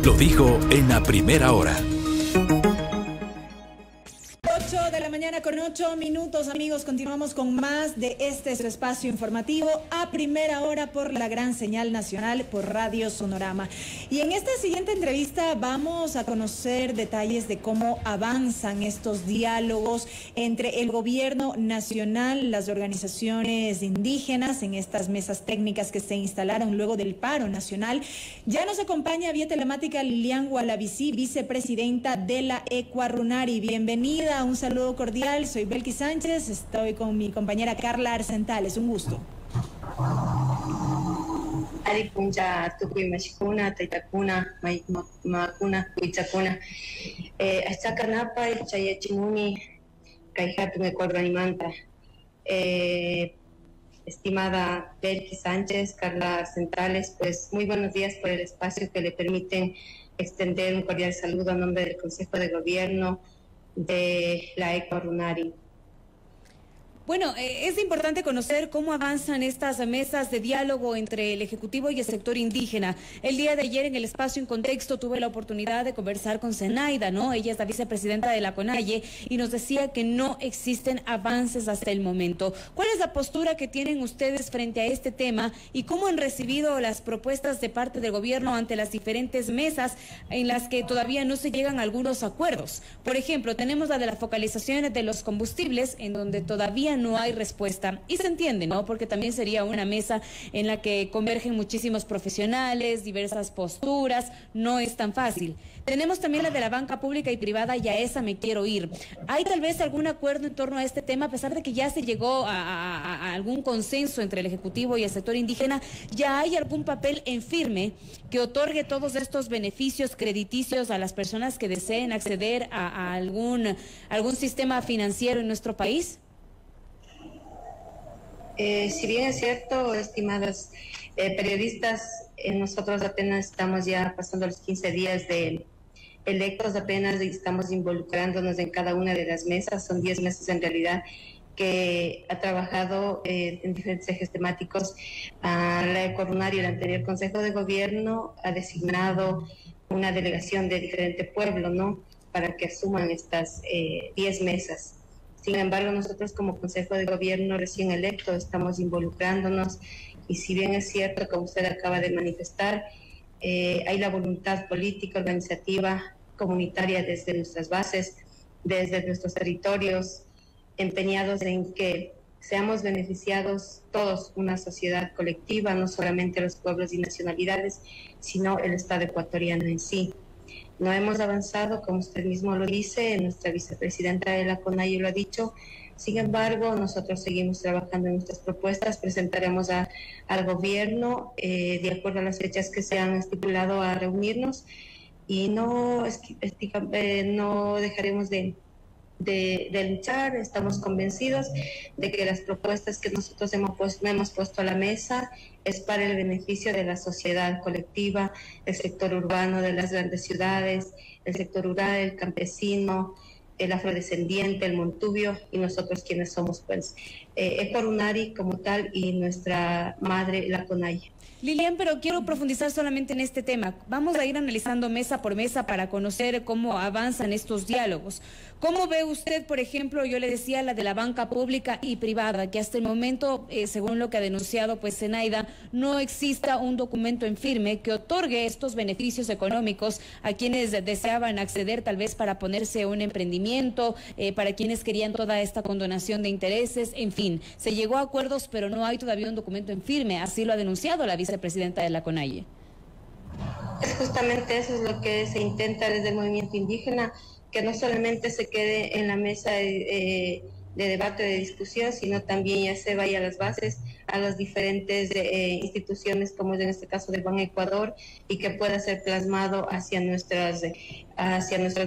Lo dijo en la primera hora. 8 de la mañana con 8 minutos, amigos. Continuamos con más de este su espacio informativo a primera hora por la gran señal nacional por Radio Sonorama. Y en esta siguiente entrevista vamos a conocer detalles de cómo avanzan estos diálogos entre el gobierno nacional, las organizaciones indígenas en estas mesas técnicas que se instalaron luego del paro nacional. Ya nos acompaña vía telemática Lilian Gualavicí, vicepresidenta de la Ecuarunari. Bienvenida, un saludo cordial. Soy Belkis Sánchez, estoy con mi compañera Carla Arcentales. Un gusto. Ari punja tukui mashikuna taitakuna makuna kuichakuna achakanapa chayachimuni kaihatu Ecuaruranimanta. Estimada Belkis Sánchez, Carla Arcentales, pues muy buenos días por el espacio que le permiten extender un cordial saludo a nombre del Consejo de Gobierno de la Ecuarunari. Bueno, es importante conocer cómo avanzan estas mesas de diálogo entre el Ejecutivo y el sector indígena. El día de ayer en el espacio En Contexto tuve la oportunidad de conversar con Zenaida, ¿no? Ella es la vicepresidenta de la CONAIE y nos decía que no existen avances hasta el momento. ¿Cuál es la postura que tienen ustedes frente a este tema y cómo han recibido las propuestas de parte del gobierno ante las diferentes mesas en las que todavía no se llegan a algunos acuerdos? Por ejemplo, tenemos la de la focalización de los combustibles, en donde todavía no hay respuesta, y se entiende, ¿no? Porque también sería una mesa en la que convergen muchísimos profesionales, diversas posturas, no es tan fácil. Tenemos también la de la banca pública y privada, y a esa me quiero ir. ¿Hay tal vez algún acuerdo en torno a este tema, a pesar de que ya se llegó a algún consenso entre el Ejecutivo y el sector indígena? ¿Ya hay algún papel en firme que otorgue todos estos beneficios crediticios a las personas que deseen acceder a algún sistema financiero en nuestro país? Si bien es cierto, estimados periodistas, nosotros apenas estamos ya pasando los 15 días de electos, apenas estamos involucrándonos en cada una de las mesas. Son 10 mesas en realidad que ha trabajado en diferentes ejes temáticos. La Ecuarunari, el anterior Consejo de Gobierno, ha designado una delegación de diferente pueblo, ¿no?, para que asuman estas 10 mesas. Sin embargo, nosotros como Consejo de Gobierno recién electo estamos involucrándonos, y si bien es cierto, como usted acaba de manifestar, hay la voluntad política, organizativa, comunitaria desde nuestras bases, desde nuestros territorios, empeñados en que seamos beneficiados todos, una sociedad colectiva, no solamente los pueblos y nacionalidades, sino el Estado ecuatoriano en sí. No hemos avanzado, como usted mismo lo dice, nuestra vicepresidenta de la CONAIE lo ha dicho. Sin embargo, nosotros seguimos trabajando en nuestras propuestas, presentaremos al gobierno de acuerdo a las fechas que se han estipulado a reunirnos, y no dejaremos de luchar. Estamos convencidos de que las propuestas que nosotros hemos puesto a la mesa es para el beneficio de la sociedad colectiva, el sector urbano de las grandes ciudades, el sector rural, el campesino, el afrodescendiente, el montubio, y nosotros quienes somos pues Ecuarunari como tal, y nuestra madre, la CONAIE. Lilian, pero quiero profundizar solamente en este tema. Vamos a ir analizando mesa por mesa para conocer cómo avanzan estos diálogos. ¿Cómo ve usted, por ejemplo, yo le decía, la de la banca pública y privada, que hasta el momento, según lo que ha denunciado pues Zenaida, no exista un documento en firme que otorgue estos beneficios económicos a quienes deseaban acceder tal vez para ponerse un emprendimiento, para quienes querían toda esta condonación de intereses, en fin, se llegó a acuerdos, pero no hay todavía un documento en firme, así lo ha denunciado la vicepresidenta de la CONAIE. Es justamente eso es lo que se intenta desde el movimiento indígena, que no solamente se quede en la mesa de debate, de discusión, sino también ya se vaya a las bases, a las diferentes instituciones, como es en este caso del Ban Ecuador, y que pueda ser plasmado hacia nuestros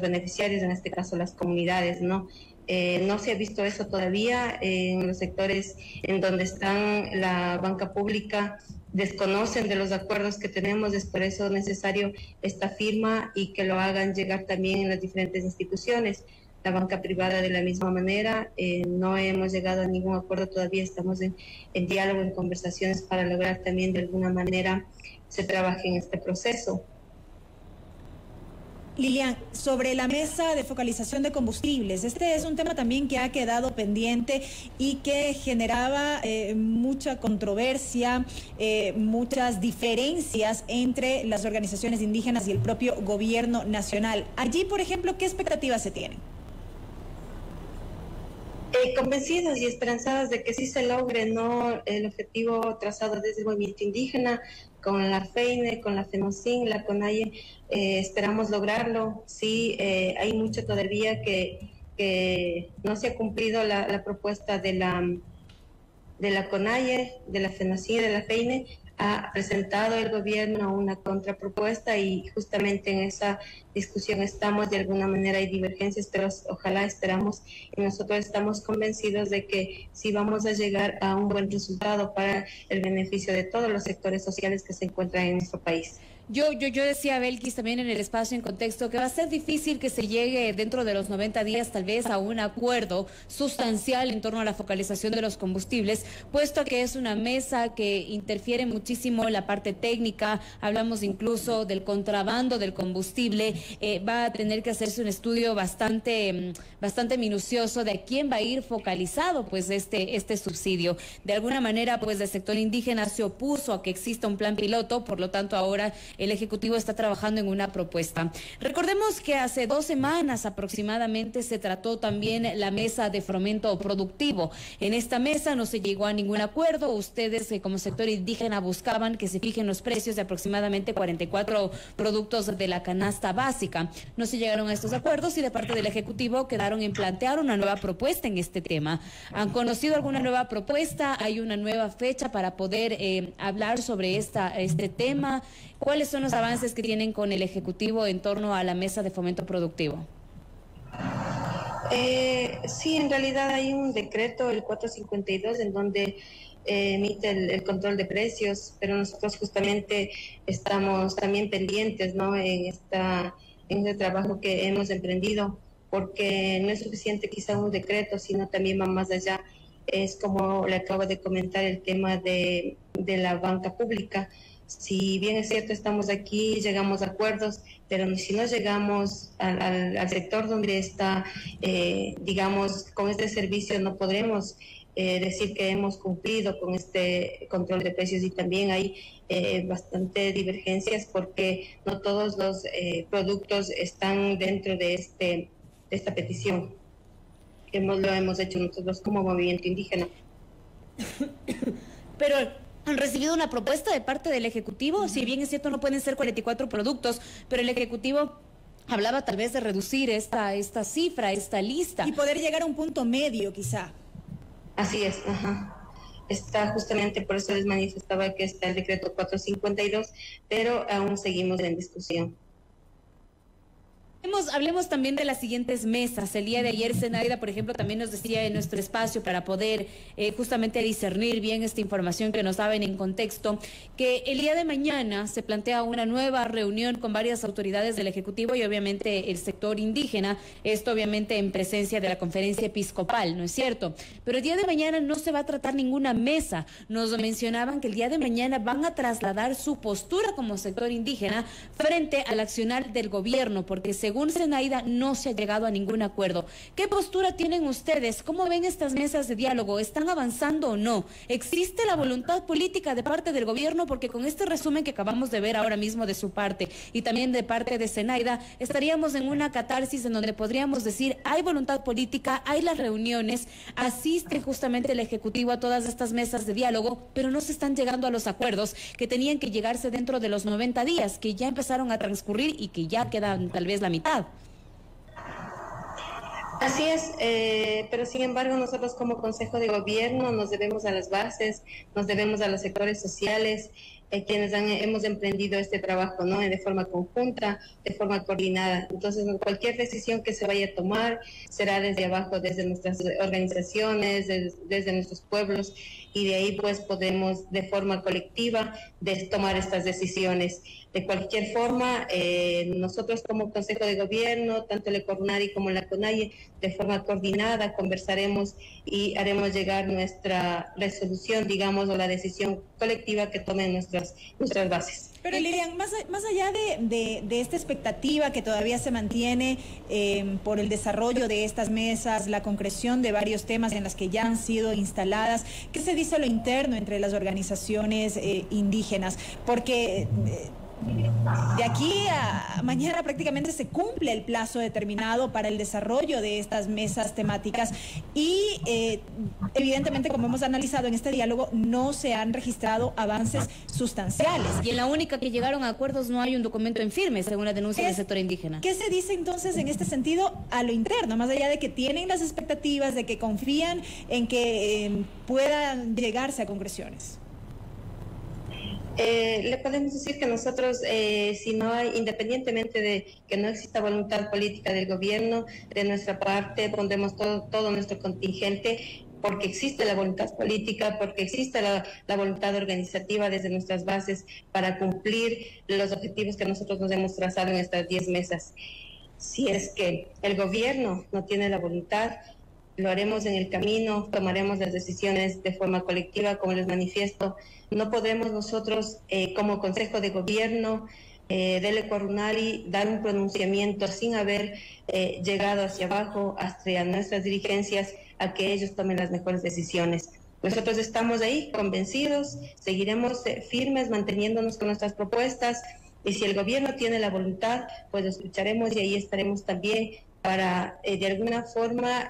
beneficiarios, en este caso las comunidades, ¿no? No se ha visto eso todavía en los sectores en donde están la banca pública. Desconocen de los acuerdos que tenemos, es por eso necesario esta firma y que lo hagan llegar también en las diferentes instituciones. La banca privada de la misma manera, no hemos llegado a ningún acuerdo todavía, estamos en diálogo, en conversaciones para lograr también de alguna manera se trabaje en este proceso. Lilian, sobre la mesa de focalización de combustibles, este es un tema también que ha quedado pendiente y que generaba mucha controversia, muchas diferencias entre las organizaciones indígenas y el propio gobierno nacional. Allí, por ejemplo, ¿qué expectativas se tienen? Convencidos y esperanzados de que sí se logre, ¿no?, el objetivo trazado desde el movimiento indígena, con la FEINE, con la FENOCIN, la CONAIE, esperamos lograrlo. Sí, hay mucho todavía que no se ha cumplido la propuesta de la CONAIE, de la FENOCIN, de la FEINE. Ha presentado el gobierno una contrapropuesta y justamente en esa discusión estamos. De alguna manera hay divergencias, pero ojalá, esperamos, y nosotros estamos convencidos de que sí vamos a llegar a un buen resultado para el beneficio de todos los sectores sociales que se encuentran en nuestro país. Yo decía, Belkis, también en el espacio en contexto, que va a ser difícil que se llegue dentro de los 90 días tal vez a un acuerdo sustancial en torno a la focalización de los combustibles, puesto que es una mesa que interfiere muchísimo en la parte técnica. Hablamos incluso del contrabando del combustible. Va a tener que hacerse un estudio bastante minucioso de a quién va a ir focalizado pues este subsidio. De alguna manera, pues el sector indígena se opuso a que exista un plan piloto, por lo tanto ahora el Ejecutivo está trabajando en una propuesta. Recordemos que hace 2 semanas aproximadamente se trató también la mesa de fomento productivo. En esta mesa no se llegó a ningún acuerdo. Ustedes como sector indígena buscaban que se fijen los precios de aproximadamente 44 productos de la canasta básica. No se llegaron a estos acuerdos y de parte del Ejecutivo quedaron en plantear una nueva propuesta en este tema. ¿Han conocido alguna nueva propuesta? ¿Hay una nueva fecha para poder hablar sobre este tema? ¿Cuáles son los avances que tienen con el Ejecutivo en torno a la mesa de fomento productivo? Sí, en realidad hay un decreto, el 452, en donde emite el control de precios, pero nosotros justamente estamos también pendientes, ¿no?, en este trabajo que hemos emprendido, porque no es suficiente quizá un decreto, sino también va más allá. Es como le acabo de comentar el tema de la banca pública. Si bien es cierto, estamos aquí, llegamos a acuerdos, pero si no llegamos al sector donde está, digamos, con este servicio, no podremos decir que hemos cumplido con este control de precios. Y también hay bastante divergencias porque no todos los productos están dentro de esta petición. Lo hemos hecho nosotros como movimiento indígena. Pero ¿han recibido una propuesta de parte del Ejecutivo? Si bien es cierto, no pueden ser 44 productos, pero el Ejecutivo hablaba tal vez de reducir esta cifra, esta lista. Y poder llegar a un punto medio, quizá. Así es, Está justamente, por eso les manifestaba que está el decreto 452, pero aún seguimos en discusión. Hablemos también de las siguientes mesas. El día de ayer, Zenaida, por ejemplo, también nos decía en nuestro espacio, para poder justamente discernir bien esta información que nos daban en contexto, que el día de mañana se plantea una nueva reunión con varias autoridades del Ejecutivo y obviamente el sector indígena, esto obviamente en presencia de la conferencia episcopal, ¿no es cierto? Pero el día de mañana no se va a tratar ninguna mesa. Nos mencionaban que el día de mañana van a trasladar su postura como sector indígena frente al accionar del gobierno, porque según Zenaida no se ha llegado a ningún acuerdo. ¿Qué postura tienen ustedes? ¿Cómo ven estas mesas de diálogo? ¿Están avanzando o no? ¿Existe la voluntad política de parte del gobierno? Porque con este resumen que acabamos de ver ahora mismo de su parte y también de parte de Zenaida, estaríamos en una catarsis en donde podríamos decir hay voluntad política, hay las reuniones, asiste justamente el Ejecutivo a todas estas mesas de diálogo, pero no se están llegando a los acuerdos que tenían que llegarse dentro de los 90 días, que ya empezaron a transcurrir y que ya quedan tal vez la mitad. Así es, pero sin embargo nosotros como Consejo de Gobierno nos debemos a las bases, nos debemos a los sectores sociales, quienes hemos emprendido este trabajo, ¿no?, de forma conjunta, de forma coordinada. Entonces, cualquier decisión que se vaya a tomar será desde abajo, desde nuestras organizaciones, desde nuestros pueblos, y de ahí pues podemos de forma colectiva tomar estas decisiones. De cualquier forma, nosotros como Consejo de Gobierno, tanto el CORNADI como la CONAIE, de forma coordinada conversaremos y haremos llegar nuestra resolución, digamos, o la decisión colectiva que tomen nuestras nuestras bases. Pero Lilian, más allá de esta expectativa que todavía se mantiene por el desarrollo de estas mesas, la concreción de varios temas en las que ya han sido instaladas, ¿qué se dice a lo interno entre las organizaciones indígenas? Porque de aquí a mañana prácticamente se cumple el plazo determinado para el desarrollo de estas mesas temáticas y evidentemente, como hemos analizado en este diálogo, no se han registrado avances sustanciales. Y en la única que llegaron a acuerdos no hay un documento en firme, según la denuncia del sector indígena. ¿Qué se dice entonces en este sentido a lo interno? Más allá de que tienen las expectativas, de que confían en que puedan llegarse a concreciones. Le podemos decir que nosotros, si no hay, independientemente de que no exista voluntad política del gobierno, de nuestra parte pondremos todo nuestro contingente, porque existe la voluntad política, porque existe la voluntad organizativa desde nuestras bases para cumplir los objetivos que nosotros nos hemos trazado en estas 10 mesas. Si es que el gobierno no tiene la voluntad, lo haremos en el camino, tomaremos las decisiones de forma colectiva, como les manifiesto. No podemos nosotros, como Consejo de Gobierno del Ecuarunari, dar un pronunciamiento sin haber llegado hacia abajo, hacia nuestras dirigencias, a que ellos tomen las mejores decisiones. Nosotros estamos ahí convencidos, seguiremos firmes, manteniéndonos con nuestras propuestas, y si el gobierno tiene la voluntad, pues lo escucharemos y ahí estaremos también para de alguna forma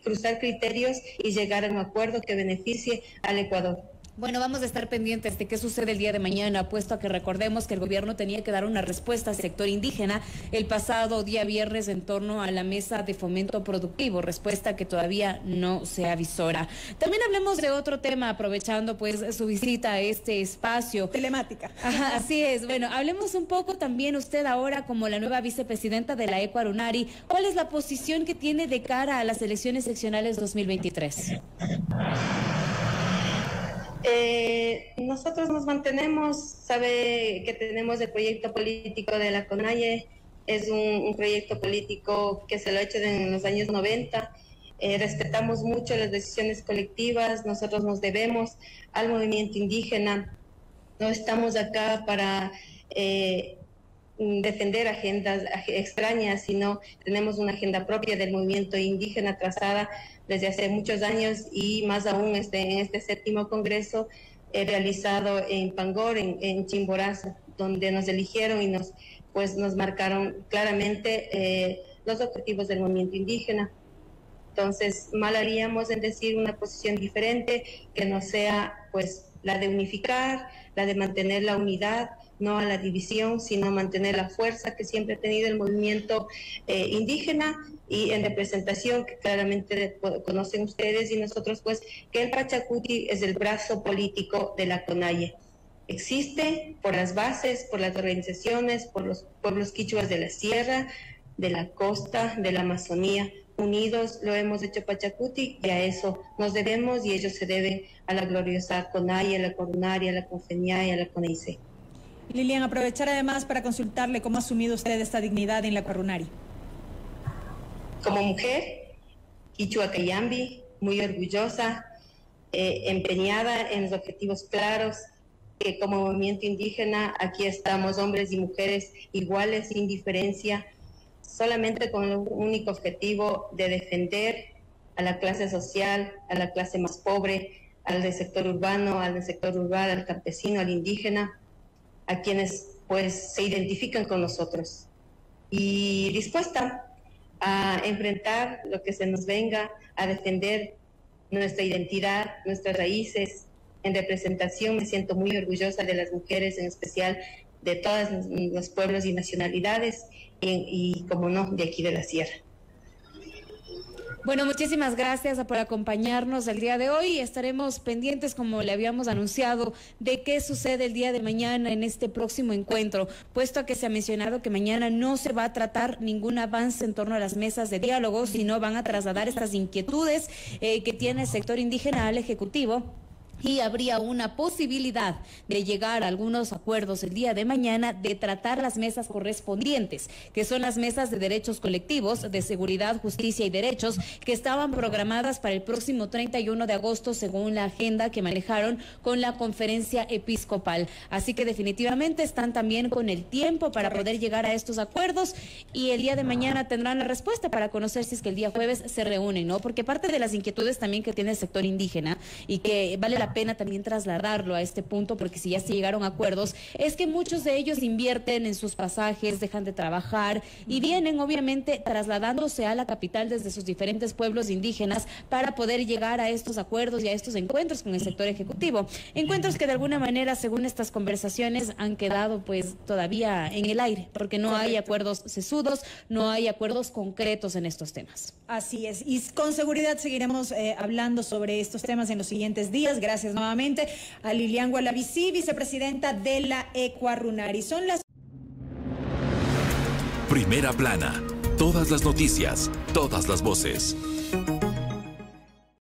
cruzar criterios y llegar a un acuerdo que beneficie al Ecuador. Bueno, vamos a estar pendientes de qué sucede el día de mañana, puesto a que recordemos que el gobierno tenía que dar una respuesta al sector indígena el pasado día viernes en torno a la mesa de fomento productivo, respuesta que todavía no se avisora. También hablemos de otro tema, aprovechando pues su visita a este espacio. Telemática. Ajá, así es. Bueno, hablemos un poco también usted ahora como la nueva vicepresidenta de la Ecuarunari. ¿Cuál es la posición que tiene de cara a las elecciones seccionales 2023? Nosotros nos mantenemos, sabe que tenemos el proyecto político de la CONAIE, es un proyecto político que se lo ha hecho en los años 90, respetamos mucho las decisiones colectivas, nosotros nos debemos al movimiento indígena, no estamos acá para defender agendas extrañas, sino tenemos una agenda propia del movimiento indígena trazada desde hace muchos años y más aún en este 7º Congreso realizado en Pangor, en Chimborazo, donde nos eligieron y nos marcaron claramente los objetivos del movimiento indígena. Entonces, mal haríamos en decir una posición diferente que no sea pues la de unificar, la de mantener la unidad, no a la división, sino mantener la fuerza que siempre ha tenido el movimiento indígena y en representación, que claramente conocen ustedes y nosotros, pues, que el Pachacuti es el brazo político de la CONAIE. Existe por las bases, por las organizaciones, por los pueblos quichuas de la sierra, de la costa, de la Amazonía. Unidos lo hemos hecho Pachacuti y a eso nos debemos y ellos se deben a la gloriosa CONAIE, a la Ecuarunari, a la CONFENIAE y a la CONEICE. Lilian, aprovechar además para consultarle cómo ha asumido usted esta dignidad en la Ecuarunari. Como mujer, quichua cayambi, muy orgullosa, empeñada en los objetivos claros, que como movimiento indígena aquí estamos hombres y mujeres iguales, sin diferencia, solamente con el único objetivo de defender a la clase social, a la clase más pobre, al del sector urbano, al del sector rural, al campesino, al indígena, a quienes pues se identifican con nosotros, y dispuesta a enfrentar lo que se nos venga, a defender nuestra identidad, nuestras raíces. En representación me siento muy orgullosa de las mujeres, en especial de todos los pueblos y nacionalidades, y como no, de aquí de la sierra. Bueno, muchísimas gracias por acompañarnos el día de hoy. Estaremos pendientes, como le habíamos anunciado, de qué sucede el día de mañana en este próximo encuentro, puesto a que se ha mencionado que mañana no se va a tratar ningún avance en torno a las mesas de diálogo, sino van a trasladar estas inquietudes que tiene el sector indígena al Ejecutivo, y habría una posibilidad de llegar a algunos acuerdos el día de mañana, de tratar las mesas correspondientes, que son las mesas de derechos colectivos, de seguridad, justicia y derechos, que estaban programadas para el próximo 31 de agosto según la agenda que manejaron con la conferencia episcopal. Así que definitivamente están también con el tiempo para poder llegar a estos acuerdos, y el día de mañana tendrán la respuesta para conocer si es que el día jueves se reúnen, ¿no? Porque parte de las inquietudes también que tiene el sector indígena, y que vale la pena también trasladarlo a este punto, porque si ya se llegaron a acuerdos, es que muchos de ellos invierten en sus pasajes, dejan de trabajar y vienen obviamente trasladándose a la capital desde sus diferentes pueblos indígenas para poder llegar a estos acuerdos y a estos encuentros con el sector ejecutivo. Encuentros que de alguna manera, según estas conversaciones, han quedado pues todavía en el aire, porque no hay acuerdos sesudos, no hay acuerdos concretos en estos temas. Así es, y con seguridad seguiremos hablando sobre estos temas en los siguientes días. Gracias nuevamente a Lilian Gualavicí, vicepresidenta de la Ecuarunari. Son las Primera plana. Todas las noticias, todas las voces.